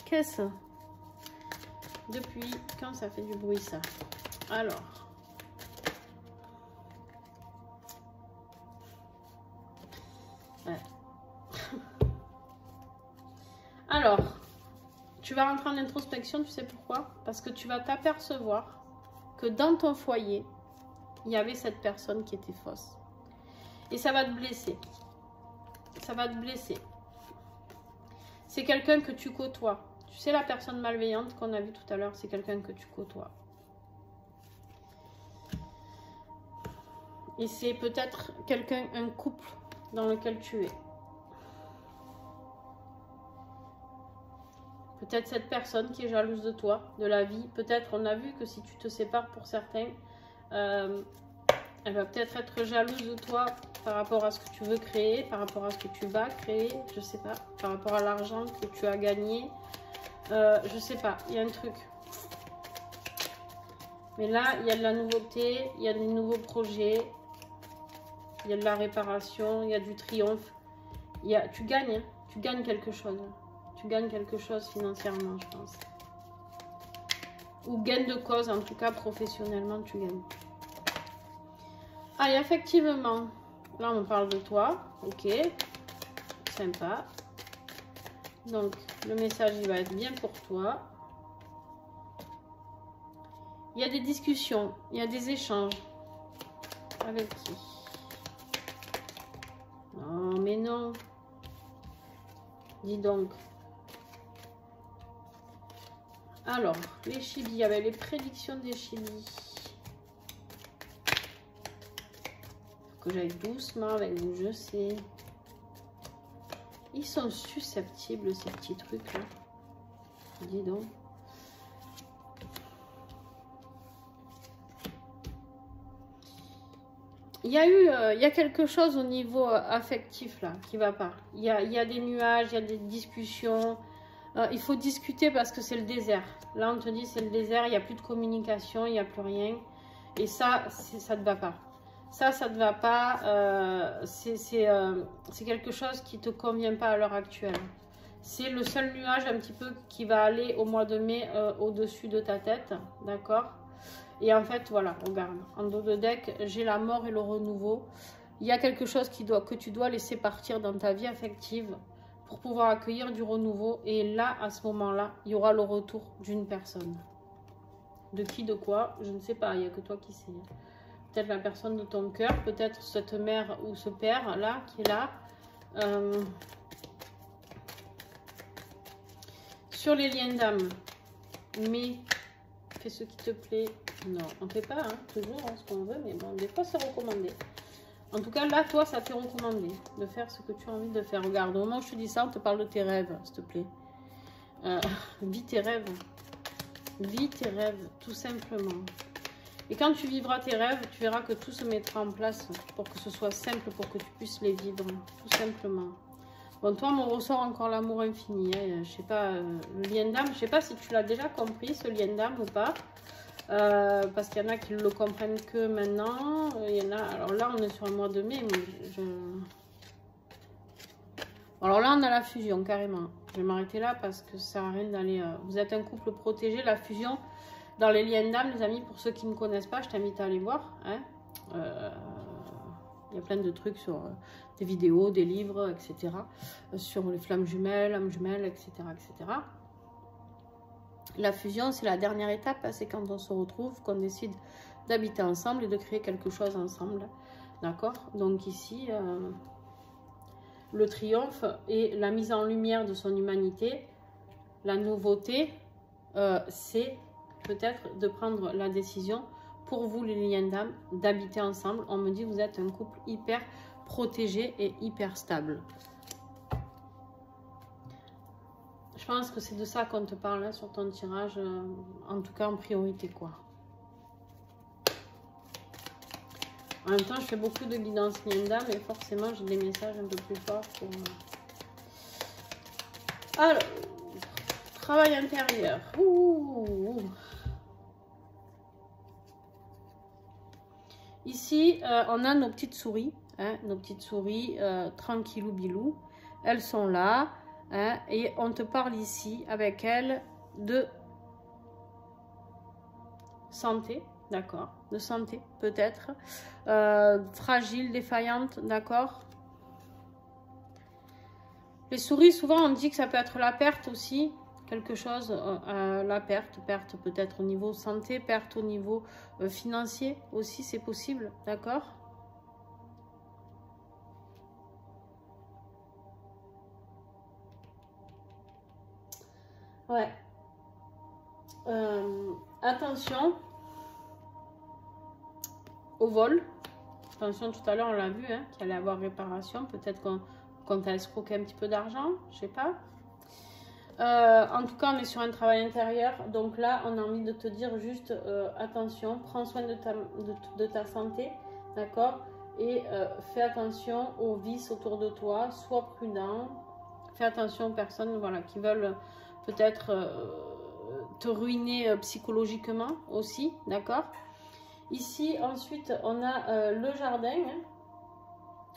A: Qu'est-ce? Depuis quand ça fait du bruit, ça? Alors. Ouais. Alors, tu vas rentrer en introspection, tu sais pourquoi? Parce que tu vas t'apercevoir que dans ton foyer, il y avait cette personne qui était fausse. Et ça va te blesser. Ça va te blesser. C'est quelqu'un que tu côtoies. Tu sais, la personne malveillante qu'on a vue tout à l'heure, c'est quelqu'un que tu côtoies. Et c'est peut-être quelqu'un, un couple dans lequel tu es. Peut-être cette personne qui est jalouse de toi, de la vie. Peut-être, on a vu que si tu te sépares pour certains, elle va peut-être être jalouse de toi par rapport à ce que tu veux créer, par rapport à ce que tu vas créer, je sais pas, par rapport à l'argent que tu as gagné, je sais pas, il y a un truc. Mais là, il y a de la nouveauté, il y a des nouveaux projets, il y a de la réparation, il y a du triomphe. Tu gagnes, hein, tu gagnes quelque chose. Tu gagnes quelque chose financièrement, je pense. Ou gain de cause, en tout cas professionnellement, tu gagnes. Ah, et effectivement, là on parle de toi, ok, sympa. Donc le message il va être bien pour toi. Il y a des discussions, il y a des échanges. Avec qui? Non, mais non. Dis donc. Alors, les chibis, il y avait les prédictions des chibis. Que j'aille doucement avec vous, je sais. Ils sont susceptibles, ces petits trucs là. Dis donc. Il y a quelque chose au niveau affectif là qui va pas. Il y a des nuages, il y a des discussions. Il faut discuter parce que c'est le désert. Là, on te dit c'est le désert, il n'y a plus de communication, il n'y a plus rien. Et ça ne te va pas. Ça ne te va pas. C'est quelque chose qui ne te convient pas à l'heure actuelle. C'est le seul nuage un petit peu qui va aller au mois de mai au-dessus de ta tête. D'accord? Et en fait, voilà, regarde. En dos de deck, j'ai la mort et le renouveau. Il y a quelque chose que tu dois laisser partir dans ta vie affective pour pouvoir accueillir du renouveau. Et là, à ce moment-là, il y aura le retour d'une personne. De qui, de quoi, je ne sais pas. Il n'y a que toi qui sais. Peut-être la personne de ton cœur, peut-être cette mère ou ce père là qui est là. Sur les liens d'âme, mais fais ce qui te plaît. Non, on ne fait pas hein, toujours hein, ce qu'on veut, mais bon, des fois c'est recommandé. En tout cas, là, toi, ça t'est recommandé de faire ce que tu as envie de faire. Regarde, au moment où je te dis ça, on te parle de tes rêves, s'il te plaît. Vis tes rêves. Vis tes rêves, tout simplement. Et quand tu vivras tes rêves, tu verras que tout se mettra en place pour que ce soit simple, pour que tu puisses les vivre, tout simplement. Bon, toi, on ressort encore l'amour infini. Hein. Je sais pas, le lien d'âme, je sais pas si tu l'as déjà compris, ce lien d'âme ou pas. Parce qu'il y en a qui ne le comprennent que maintenant. Il y en a, alors là, on est sur le mois de mai, mais Alors là, on a la fusion, carrément. Je vais m'arrêter là parce que ça sert à rien d'aller... vous êtes un couple protégé. La fusion, dans les liens d'âme, les amis, pour ceux qui ne connaissent pas, je t'invite à aller voir. Hein. Il y a plein de trucs sur des vidéos, des livres, etc. Sur les flammes jumelles, âmes jumelles, etc. etc. La fusion, c'est la dernière étape. C'est quand on se retrouve, qu'on décide d'habiter ensemble et de créer quelque chose ensemble. D'accord? Donc ici, le triomphe et la mise en lumière de son humanité. La nouveauté, c'est peut-être de prendre la décision pour vous, les liens d'âme, d'habiter ensemble. On me dit que vous êtes un couple hyper protégé et hyper stable. Je pense que c'est de ça qu'on te parle hein, sur ton tirage, en tout cas en priorité, quoi. En même temps, je fais beaucoup de guidance liens d'âme et forcément, j'ai des messages un peu plus forts pour... Alors, travail intérieur. Ouh. Ici, on a nos petites souris, hein, nos petites souris tranquillou bilou. Elles sont là, hein, et on te parle ici avec elles de santé, d'accord, de santé peut-être, fragile, défaillante, d'accord. Les souris, souvent on dit que ça peut être la perte aussi. Quelque chose, la perte peut-être au niveau santé, perte au niveau financier aussi, c'est possible, d'accord? Ouais. Attention au vol. Attention, tout à l'heure on l'a vu, hein, qu'il allait avoir réparation. Peut-être qu'on t'a escroqué un petit peu d'argent, je sais pas. En tout cas, on est sur un travail intérieur. Donc là, on a envie de te dire juste attention, prends soin de ta santé, d'accord? Et fais attention aux vices autour de toi, sois prudent. Fais attention aux personnes voilà, qui veulent peut-être te ruiner psychologiquement aussi, d'accord? Ici, ensuite, on a le jardin. Hein.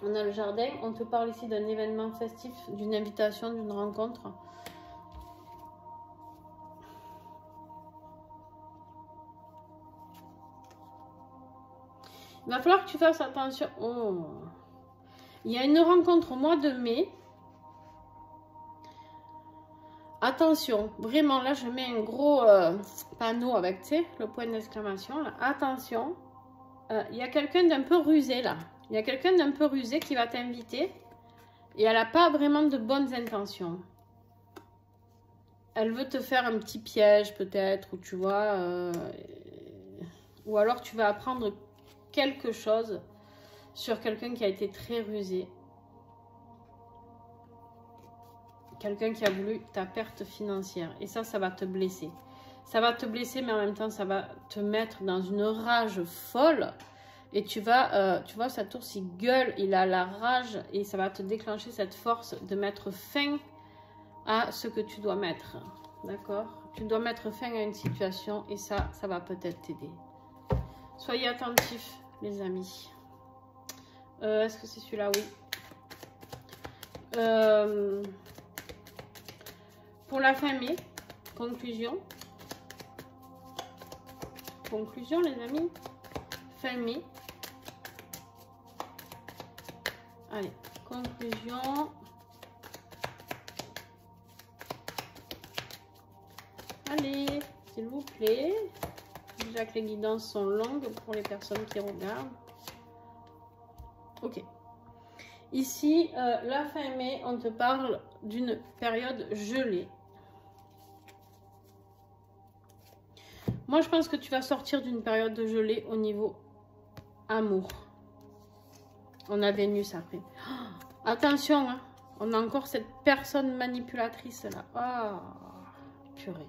A: On a le jardin. On te parle ici d'un événement festif, d'une invitation, d'une rencontre. Il va falloir que tu fasses attention. Oh. Il y a une rencontre au mois de mai. Attention, vraiment, là, je mets un gros panneau avec, tu sais, le point d'exclamation. Attention, il y a quelqu'un d'un peu rusé, là. Il y a quelqu'un d'un peu rusé qui va t'inviter. Et elle n'a pas vraiment de bonnes intentions. Elle veut te faire un petit piège, peut-être, ou tu vois... ou alors, tu vas apprendre quelque chose sur quelqu'un qui a été très rusé. Quelqu'un qui a voulu ta perte financière. Et ça va te blesser. Ça va te blesser, mais en même temps, ça va te mettre dans une rage folle. Et tu vas, tu vois, cet ours, il gueule, il a la rage. Et ça va te déclencher cette force de mettre fin à ce que tu dois mettre. D'accord? Tu dois mettre fin à une situation. Et ça va peut-être t'aider. Soyez attentifs, les amis. Est-ce que c'est celui-là? Oui. Pour la fin mai, conclusion. Conclusion, les amis. Fin mai. Allez, conclusion. Allez, s'il vous plaît. Déjà que les guidances sont longues pour les personnes qui regardent. Ok. Ici, la fin mai, on te parle d'une période gelée. Moi, je pense que tu vas sortir d'une période de gelée au niveau amour. On a Vénus après. Oh, attention, hein, on a encore cette personne manipulatrice là. Oh, purée.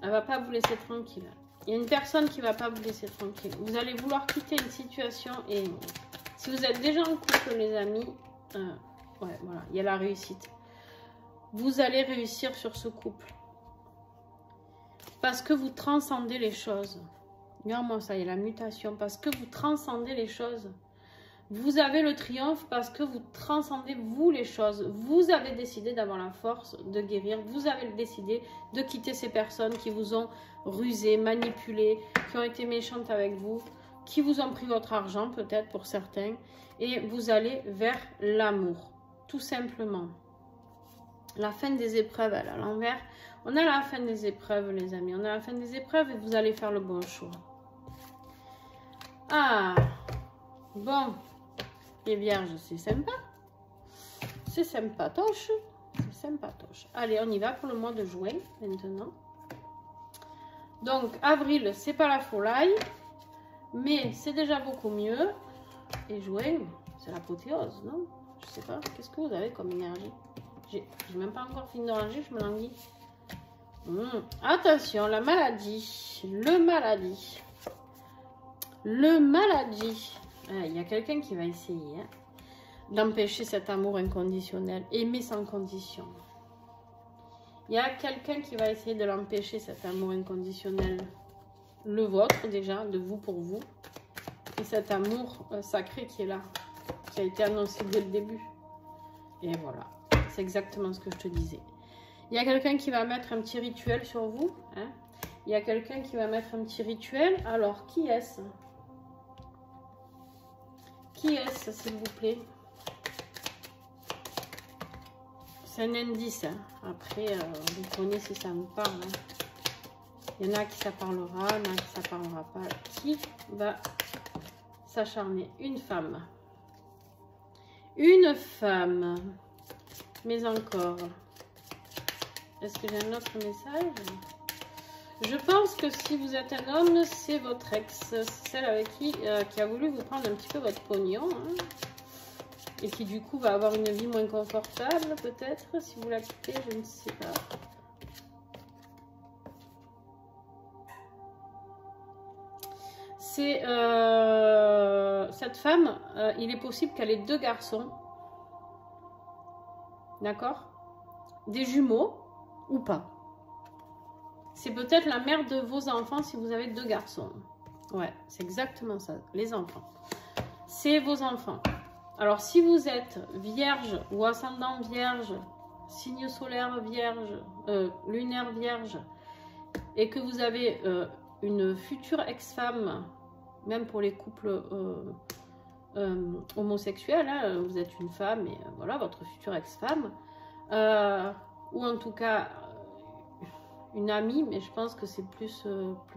A: Elle va pas vous laisser tranquille. Il y a une personne qui va pas vous laisser tranquille. Vous allez vouloir quitter une situation et si vous êtes déjà en couple, les amis, ouais, voilà, il y a la réussite. Vous allez réussir sur ce couple. Parce que vous transcendez les choses. Regarde-moi ça, il y a la mutation. Parce que vous transcendez les choses. Vous avez le triomphe parce que vous transcendez, vous, les choses. Vous avez décidé d'avoir la force de guérir. Vous avez décidé de quitter ces personnes qui vous ont rusé, manipulé, qui ont été méchantes avec vous, qui vous ont pris votre argent, peut-être pour certains. Et vous allez vers l'amour, tout simplement. La fin des épreuves, elle, à l'envers. On a la fin des épreuves, les amis. On a la fin des épreuves et vous allez faire le bon choix. Ah, bon. Les vierges, c'est sympa. C'est sympatoche. C'est sympatoche. Allez, on y va pour le mois de juin, maintenant. Donc, avril, c'est pas la folie. Mais c'est déjà beaucoup mieux. Et juin, c'est l'apothéose, non? Je sais pas. Qu'est-ce que vous avez comme énergie? J'ai même pas encore fini de ranger, je me languis. Attention, la maladie. Le maladie. Le maladie. Il y a quelqu'un qui va essayer d'empêcher cet amour inconditionnel. Aimer sans condition. Il y a quelqu'un qui va essayer de l'empêcher, cet amour inconditionnel. Le vôtre, déjà, de vous pour vous. Et cet amour sacré qui est là. Qui a été annoncé dès le début. Et voilà. C'est exactement ce que je te disais. Il y a quelqu'un qui va mettre un petit rituel sur vous. Hein. Il y a quelqu'un qui va mettre un petit rituel. Alors, qui est-ce? Qui est-ce, s'il vous plaît? C'est un indice. Hein. Après, vous prenez si ça vous parle. Hein. Il y en a qui ça parlera, il y en a qui ça parlera pas. Qui va s'acharner? Une femme. Une femme. Mais encore. Est-ce que j'ai un autre message? Je pense que si vous êtes un homme, c'est votre ex. Celle avec qui a voulu vous prendre un petit peu votre pognon. Hein, et qui du coup va avoir une vie moins confortable peut-être. Si vous la quittez, je ne sais pas. C'est cette femme, il est possible qu'elle ait 2 garçons. D'accord? Des jumeaux ou pas. C'est peut-être la mère de vos enfants si vous avez 2 garçons. Ouais, c'est exactement ça, les enfants. C'est vos enfants. Alors, si vous êtes vierge ou ascendant vierge, signe solaire vierge, lunaire vierge, et que vous avez une future ex-femme, même pour les couples homosexuels, hein, vous êtes une femme et voilà, votre future ex-femme, ou en tout cas une amie, mais je pense que c'est plus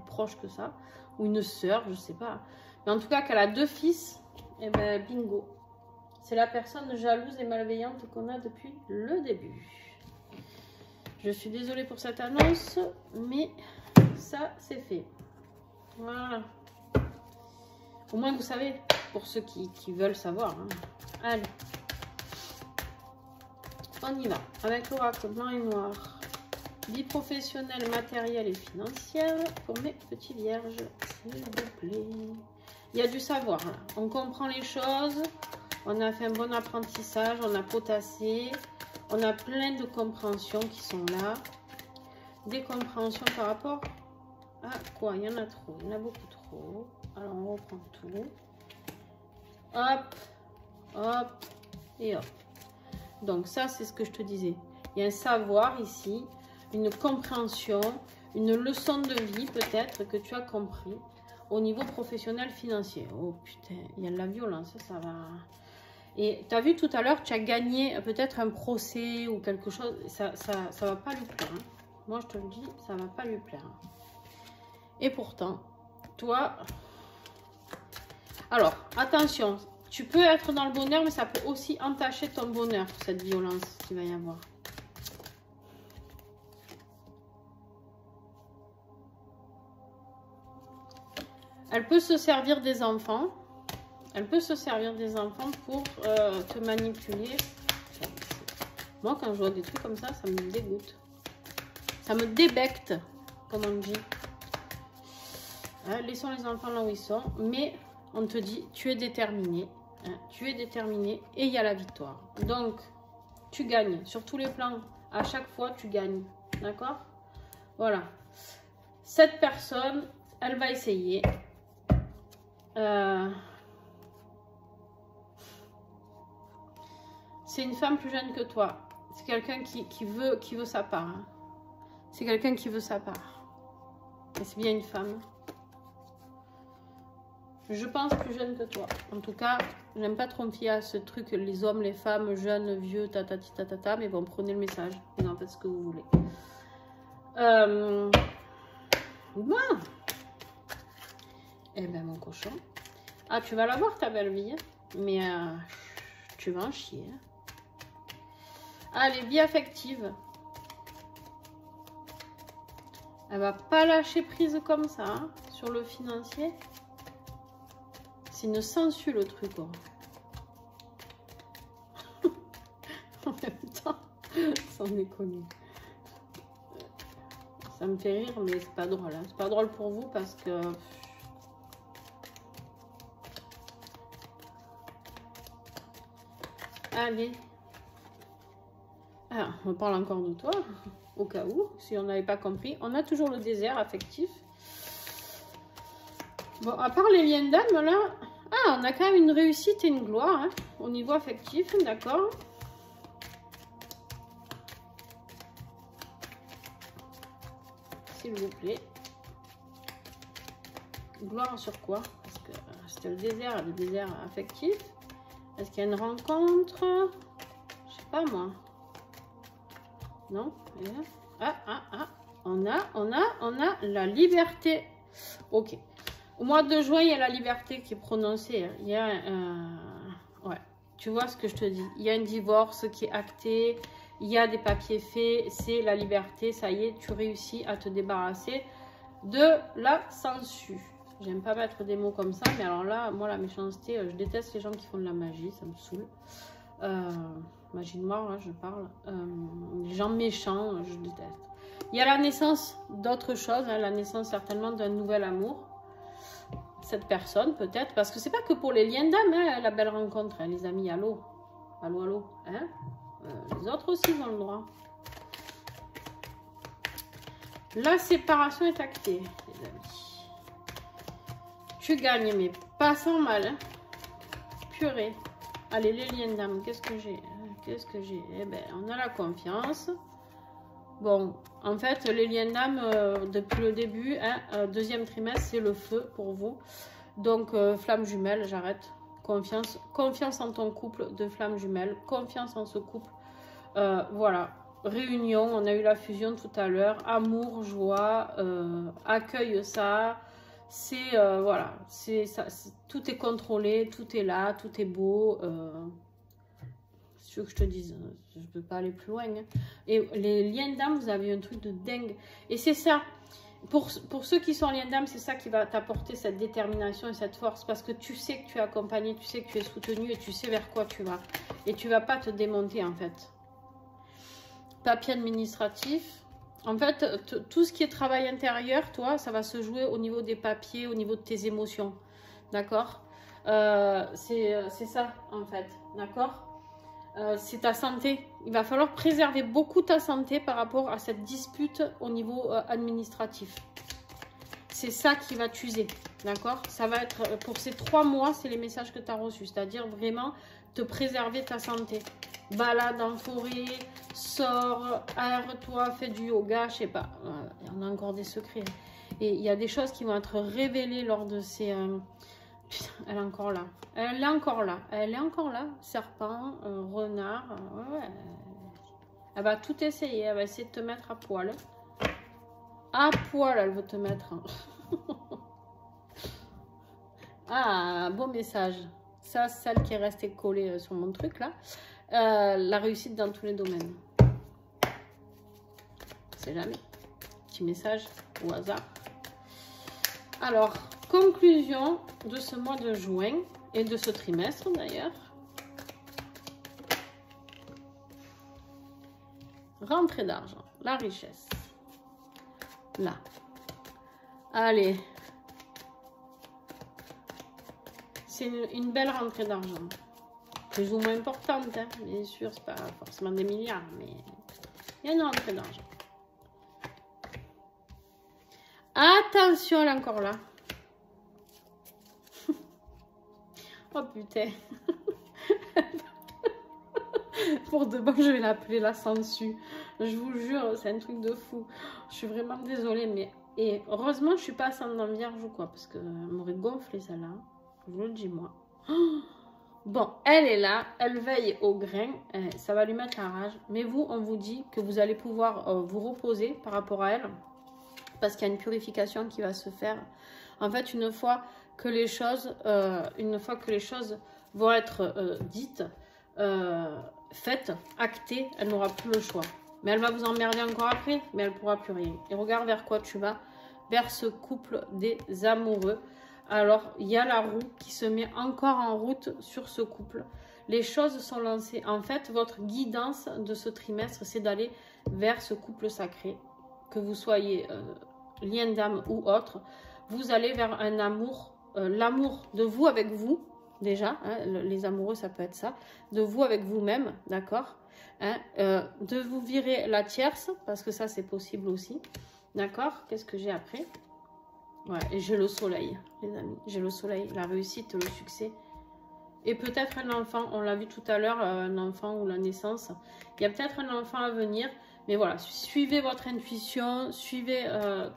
A: proche que ça, ou une sœur, je sais pas. Mais en tout cas, qu'elle a 2 fils, et ben bingo. C'est la personne jalouse et malveillante qu'on a depuis le début. Je suis désolée pour cette annonce, mais ça, c'est fait. Voilà. Au moins, vous savez, pour ceux qui veulent savoir. Hein. Allez. On y va. Avec l'oracle blanc et noir. Vie professionnelle, matérielle et financière pour mes petits vierges, s'il vous plaît. Il y a du savoir. Là. On comprend les choses. On a fait un bon apprentissage. On a potassé. On a plein de compréhensions qui sont là. Des compréhensions par rapport à quoi? Il y en a trop. Il y en a beaucoup trop. Alors, on reprend tout. Hop. Hop. Et hop. Donc, ça, c'est ce que je te disais. Il y a un savoir ici. Une compréhension, une leçon de vie peut-être que tu as compris au niveau professionnel financier. Oh putain, il y a de la violence, ça va. Et tu as vu tout à l'heure, tu as gagné peut-être un procès ou quelque chose, ça va pas lui plaire. Hein. Moi je te le dis, ça va pas lui plaire. Et pourtant, toi... Alors, attention, tu peux être dans le bonheur, mais ça peut aussi entacher ton bonheur, cette violence qu'il va y avoir. Elle peut se servir des enfants. Elle peut se servir des enfants pour te manipuler. Moi, quand je vois des trucs comme ça, ça me dégoûte. Ça me débecte, comme on dit. Hein, laissons les enfants là où ils sont. Mais on te dit, tu es déterminé. Hein, tu es déterminé et il y a la victoire. Donc, tu gagnes. Sur tous les plans, à chaque fois, tu gagnes. D'accord? Voilà. Cette personne, elle va essayer... C'est une femme plus jeune que toi. C'est quelqu'un qui veut sa part. Hein. C'est quelqu'un qui veut sa part. Et c'est bien une femme. Je pense plus jeune que toi. En tout cas, j'aime pas trop me fier à ce truc, les hommes, les femmes, jeunes, vieux, tatati tatata, mais bon, prenez le message. Vous en faites ce que vous voulez. Bon. Eh ben, mon cochon. Ah, tu vas la voir, ta belle vie. Mais tu vas en chier. Allez, vie affective. Elle va pas lâcher prise comme ça, hein, sur le financier. C'est une sangsue le truc. Hein. En même temps, sans déconner. Ça me fait rire, mais c'est pas drôle. Hein. C'est pas drôle pour vous parce que... Allez. Alors, on parle encore de toi, au cas où, si on n'avait pas compris. On a toujours le désert affectif. Bon, à part les liens d'âme, là... Ah, on a quand même une réussite et une gloire, hein, au niveau affectif, d'accord. S'il vous plaît. Gloire sur quoi? Parce que c'était le désert affectif. Est-ce qu'il y a une rencontre? Je sais pas, moi. Non? On a la liberté. Ok. Au mois de juin, il y a la liberté qui est prononcée. Il y a ouais, tu vois ce que je te dis. Il y a un divorce qui est acté. Il y a des papiers faits. C'est la liberté. Ça y est, tu réussis à te débarrasser de la censure. J'aime pas mettre des mots comme ça. Mais alors là, moi, la méchanceté, je déteste les gens qui font de la magie. Ça me saoule. Magie noire, hein, je parle. Les gens méchants, je déteste. Il y a la naissance d'autre chose. Hein, la naissance certainement d'un nouvel amour. Cette personne peut-être, parce que c'est pas que pour les liens d'âme, hein, la belle rencontre, hein, les amis, allô, allô, hein, les autres aussi ont le droit. La séparation est actée, les amis. Tu gagnes, mais pas sans mal, hein. Purée. Allez, les liens d'âme, qu'est-ce que j'ai? Qu'est-ce que j'ai? Eh ben, on a la confiance. Bon, en fait, les liens d'âme, depuis le début, hein, deuxième trimestre, c'est le feu pour vous. Donc, flamme jumelle, j'arrête. Confiance en ton couple de flamme jumelle. Confiance en ce couple. Voilà. Réunion, on a eu la fusion tout à l'heure. Amour, joie, accueille ça. C'est, voilà, tout est contrôlé, tout est là, tout est beau. Que je te dise, je ne peux pas aller plus loin. Hein. Et les liens d'âme, vous avez un truc de dingue. Et c'est ça, pour ceux qui sont en lien d'âme, c'est ça qui va t'apporter cette détermination et cette force. Parce que tu sais que tu es accompagné, tu sais que tu es soutenu et tu sais vers quoi tu vas. Et tu ne vas pas te démonter en fait. Papier administratif. En fait, tout ce qui est travail intérieur, toi, ça va se jouer au niveau des papiers, au niveau de tes émotions. D'accord? C'est ça en fait. D'accord? C'est ta santé. Il va falloir préserver beaucoup ta santé par rapport à cette dispute au niveau administratif. C'est ça qui va t'user. D'accord? Ça va être pour ces 3 mois, c'est les messages que tu as reçus. C'est-à-dire vraiment te préserver ta santé. Balade en forêt, sors, aère-toi, fais du yoga, je sais pas. On a encore des secrets. Et il y a des choses qui vont être révélées lors de ces... Putain, elle est encore là. Elle est encore là. Elle est encore là. Serpent, renard. Ouais. Elle va tout essayer. Elle va essayer de te mettre à poil. À poil, elle veut te mettre. Ah, beau message. Ça, celle qui est restée collée sur mon truc là. La réussite dans tous les domaines. C'est jamais. Petit message au hasard. Alors, conclusion de ce mois de juin et de ce trimestre d'ailleurs. Rentrée d'argent, la richesse. Là. Allez. C'est une belle rentrée d'argent. Plus ou moins importante, hein. Bien sûr, c'est pas forcément des milliards, mais il y a une rentrée d'argent. Attention, elle est encore là. Oh putain. Pour de bon, je vais l'appeler la sangsue. Je vous jure, c'est un truc de fou. Je suis vraiment désolée, mais... Et heureusement, je suis pas ascendant vierge ou quoi, parce que m'aurait gonflé celle-là. Je vous le dis, moi. Bon, elle est là, elle veille au grain, ça va lui mettre la rage. Mais vous, on vous dit que vous allez pouvoir vous reposer par rapport à elle, parce qu'il y a une purification qui va se faire. En fait, une fois que les choses vont être dites, faites, actées, elle n'aura plus le choix. Mais elle va vous emmerder encore après, mais elle ne pourra plus rien. Et regarde vers quoi tu vas, vers ce couple des amoureux. Alors, il y a la roue qui se met encore en route sur ce couple. Les choses sont lancées. En fait, votre guidance de ce trimestre, c'est d'aller vers ce couple sacré. Que vous soyez lien d'âme ou autre, vous allez vers un amour, l'amour de vous avec vous, déjà, hein, les amoureux, ça peut être ça, de vous avec vous-même, d'accord, hein, de vous virer la tierce, parce que ça, c'est possible aussi, d'accord. Qu'est-ce que j'ai après? Ouais, et j'ai le soleil, les amis. J'ai le soleil, la réussite, le succès. Et peut-être un enfant, on l'a vu tout à l'heure, un enfant ou la naissance. Il y a peut-être un enfant à venir. Mais voilà, suivez votre intuition, suivez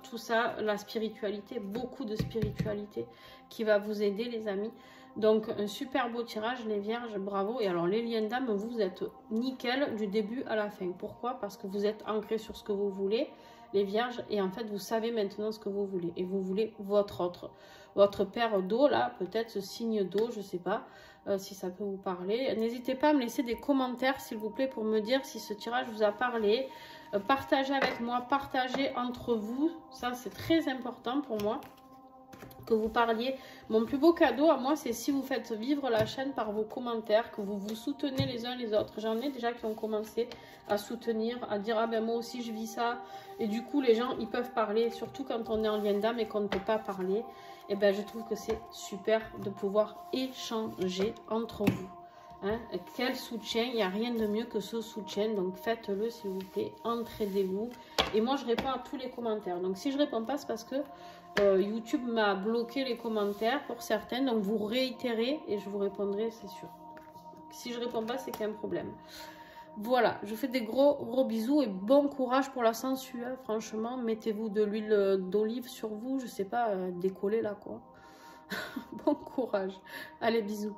A: tout ça, la spiritualité, beaucoup de spiritualité qui va vous aider, les amis. Donc, un super beau tirage, les vierges, bravo. Et alors, les liens d'âme, vous êtes nickel du début à la fin. Pourquoi? Parce que vous êtes ancrés sur ce que vous voulez, les vierges, et en fait, vous savez maintenant ce que vous voulez. Et vous voulez votre paire d'eau, là, peut-être ce signe d'eau, je ne sais pas si ça peut vous parler. N'hésitez pas à me laisser des commentaires, s'il vous plaît, pour me dire si ce tirage vous a parlé. Partagez avec moi, partagez entre vous. Ça, c'est très important pour moi. Que vous parliez. Mon plus beau cadeau à moi, c'est si vous faites vivre la chaîne par vos commentaires, que vous vous soutenez les uns les autres. J'en ai déjà qui ont commencé à soutenir, à dire ah ben moi aussi je vis ça. Et du coup les gens ils peuvent parler, surtout quand on est en lien d'âme et qu'on ne peut pas parler. Et ben je trouve que c'est super de pouvoir échanger entre vous. Hein, quel soutien, il n'y a rien de mieux que ce soutien, donc faites-le s'il vous plaît, entraidez-vous. Et moi je réponds à tous les commentaires, donc si je réponds pas c'est parce que YouTube m'a bloqué les commentaires pour certains, donc vous réitérez et je vous répondrai, c'est sûr. Si je réponds pas c'est qu'il y a un problème. Voilà, je vous fais des gros bisous et bon courage pour la sangsue, hein, franchement, mettez-vous de l'huile d'olive sur vous, je sais pas, décoller là quoi. Bon courage, allez bisous.